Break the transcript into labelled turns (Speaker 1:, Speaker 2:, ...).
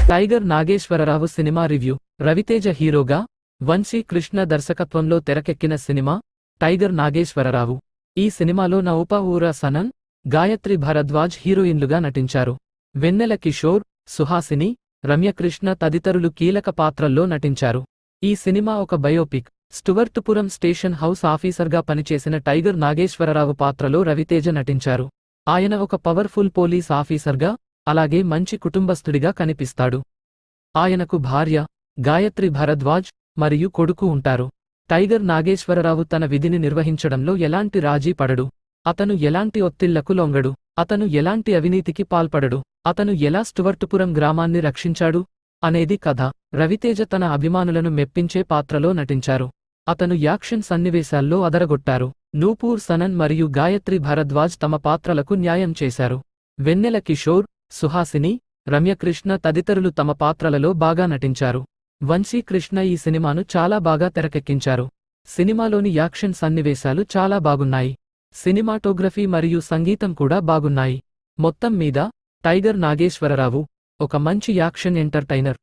Speaker 1: Tiger Nageswara Rao cinema review. Ravi Teja హీరోగా, వంశీ కృష్ణ దర్శకత్వంలో తెరకెక్కిన సినిమా టైగర్ నాగేశ్వరరావు. ఈ సినిమాలో నౌపా సనన్, గాయత్రి భరద్వాజ్ హీరోయిన్లుగా నటించారు. వెన్నెల కిషోర్, సుహాసిని, రమ్యకృష్ణ తదితరులు కీలక పాత్రల్లో నటించారు. ఈ సినిమా ఒక బయోపిక్. స్టువర్టుపురం స్టేషన్ హౌస్ ఆఫీసర్గా పనిచేసిన టైగర్ నాగేశ్వరరావు పాత్రలో రవితేజ నటించారు. ఆయన ఒక పవర్ఫుల్ పోలీస్ ఆఫీసర్గా, అలాగే మంచి కుటుంబస్థుడిగా కనిపిస్తాడు. ఆయనకు భార్య, గాయత్రి భరద్వాజ్, మరియు కొడుకు ఉంటారు. టైగర్ నాగేశ్వరరావు తన విధిని నిర్వహించడంలో ఎలాంటి రాజీ పడడు. అతను ఎలాంటి ఒత్తిళ్లకు లొంగడు. అతను ఎలాంటి అవినీతికి పాల్పడడు. అతను ఎలా స్టువర్టుపురం గ్రామాన్ని రక్షించాడు అనేది కథ. రవితేజ తన అభిమానులను మెప్పించే పాత్రలో నటించారు. అతను యాక్షన్ సన్నివేశాల్లో అదరగొట్టారు. నూపూర్ సనన్ మరియు గాయత్రి భరద్వాజ్ తమ పాత్రలకు న్యాయం చేశారు. వెన్నెల కిషోర్, సుహాసిని, రమ్యకృష్ణ తదితరులు తమ పాత్రలలో బాగా నటించారు. వంశీ కృష్ణ ఈ సినిమాను చాలా బాగా తెరకెక్కించారు. సినిమాలోని యాక్షన్ సన్నివేశాలు చాలా బాగున్నాయి. సినిమాటోగ్రఫీ మరియు సంగీతం కూడా బాగున్నాయి. మొత్తం మీద టైగర్ నాగేశ్వరరావు ఒక మంచి యాక్షన్ ఎంటర్టైనర్.